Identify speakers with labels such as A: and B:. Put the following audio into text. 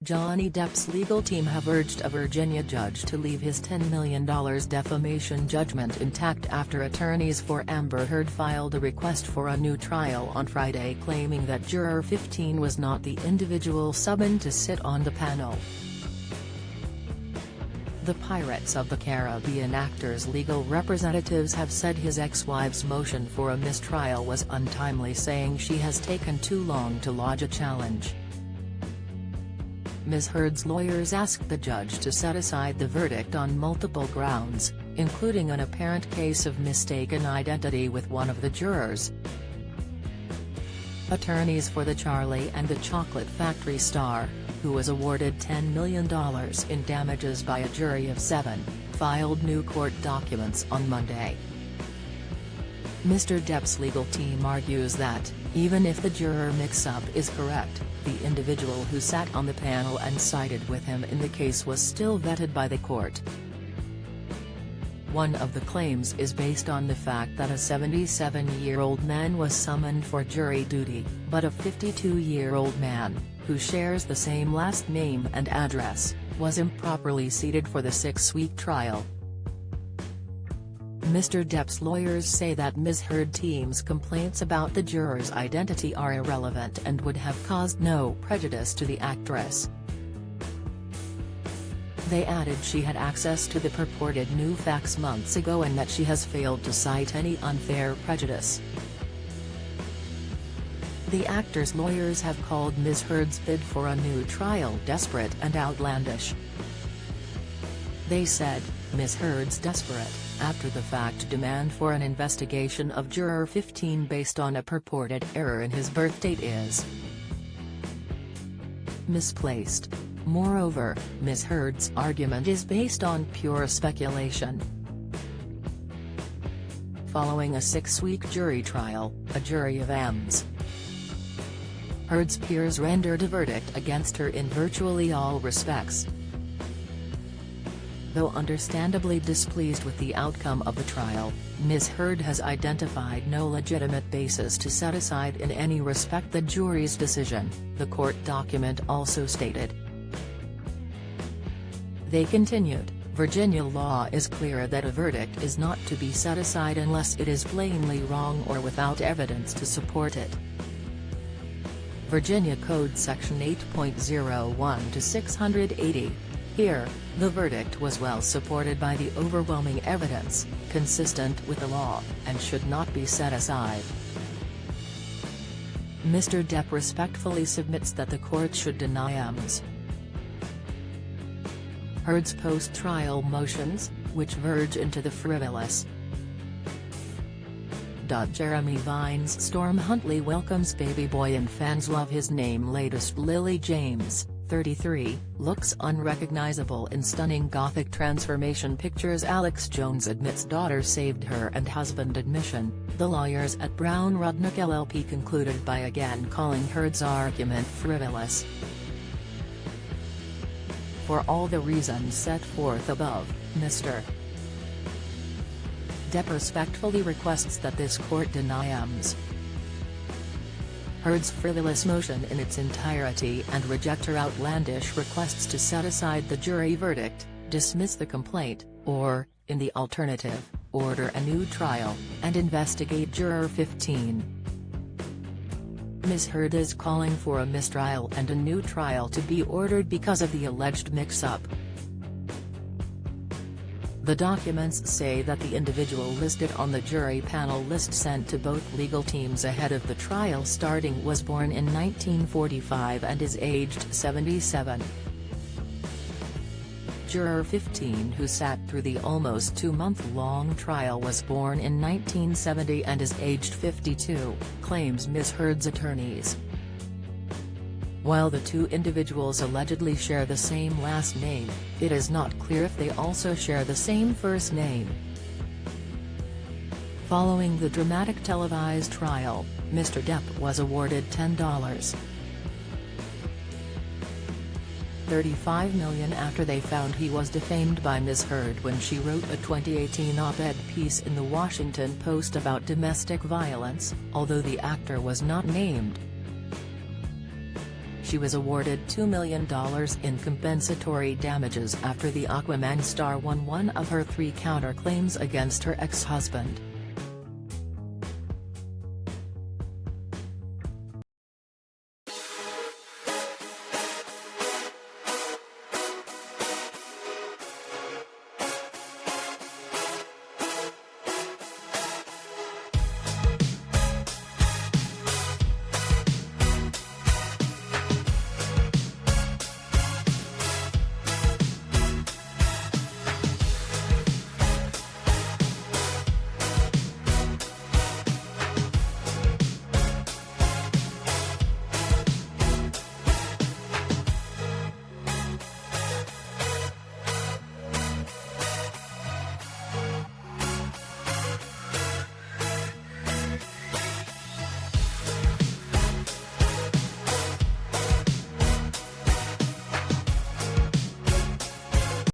A: Johnny Depp's legal team have urged a Virginia judge to leave his $10 million defamation judgment intact after attorneys for Amber Heard filed a request for a new trial on Friday, claiming that Juror 15 was not the individual summoned to sit on the panel. The Pirates of the Caribbean actor's legal representatives have said his ex-wife's motion for a mistrial was untimely, saying she has taken too long to lodge a challenge. Ms. Heard's lawyers asked the judge to set aside the verdict on multiple grounds, including an apparent case of mistaken identity with one of the jurors. Attorneys for the Charlie and the Chocolate Factory star, who was awarded $10 million in damages by a jury of 7, filed new court documents on Monday. Mr. Depp's legal team argues that, even if the juror mix-up is correct, the individual who sat on the panel and sided with him in the case was still vetted by the court. One of the claims is based on the fact that a 77-year-old man was summoned for jury duty, but a 52-year-old man, who shares the same last name and address, was improperly seated for the 6-week trial. Mr. Depp's lawyers say that Ms. Heard's team's complaints about the juror's identity are irrelevant and would have caused no prejudice to the actress. They added she had access to the purported new facts months ago and that she has failed to cite any unfair prejudice. The actor's lawyers have called Ms. Heard's bid for a new trial desperate and outlandish. They said, Ms. Heard's desperate, after-the-fact demand for an investigation of Juror 15 based on a purported error in his birth date is misplaced. Moreover, Ms. Heard's argument is based on pure speculation. Following a 6-week jury trial, a jury of Ms. Heard's peers rendered a verdict against her in virtually all respects. Though understandably displeased with the outcome of the trial, Ms. Heard has identified no legitimate basis to set aside in any respect the jury's decision, the court document also stated. They continued, Virginia law is clear that a verdict is not to be set aside unless it is plainly wrong or without evidence to support it. Virginia Code Section 8.01 to 680. Here, the verdict was well supported by the overwhelming evidence, consistent with the law, and should not be set aside. Mr. Depp respectfully submits that the court should deny Ms. Heard's post-trial motions, which verge into the frivolous. Jeremy Vine's Storm Huntley welcomes baby boy and fans love his name. Latest Lily James, 33, looks unrecognizable in stunning gothic transformation pictures. Alex Jones admits daughter saved her and husband admission. The lawyers at Brown Rudnick LLP concluded by again calling Heard's argument frivolous. For all the reasons set forth above, Mr. Depp respectfully requests that this court deny Ms. Heard's frivolous motion in its entirety and reject her outlandish requests to set aside the jury verdict, dismiss the complaint, or, in the alternative, order a new trial, and investigate Juror 15. Ms. Heard is calling for a mistrial and a new trial to be ordered because of the alleged mix-up. The documents say that the individual listed on the jury panel list sent to both legal teams ahead of the trial starting was born in 1945 and is aged 77. Juror 15, who sat through the almost 2-month-long trial, was born in 1970 and is aged 52, claims Ms. Heard's attorneys. While the two individuals allegedly share the same last name, it is not clear if they also share the same first name. Following the dramatic televised trial, Mr. Depp was awarded $10.35 million after they found he was defamed by Ms. Heard when she wrote a 2018 op-ed piece in The Washington Post about domestic violence, although the actor was not named. she was awarded $2 million in compensatory damages after the Aquaman star won one of her 3 counterclaims against her ex-husband.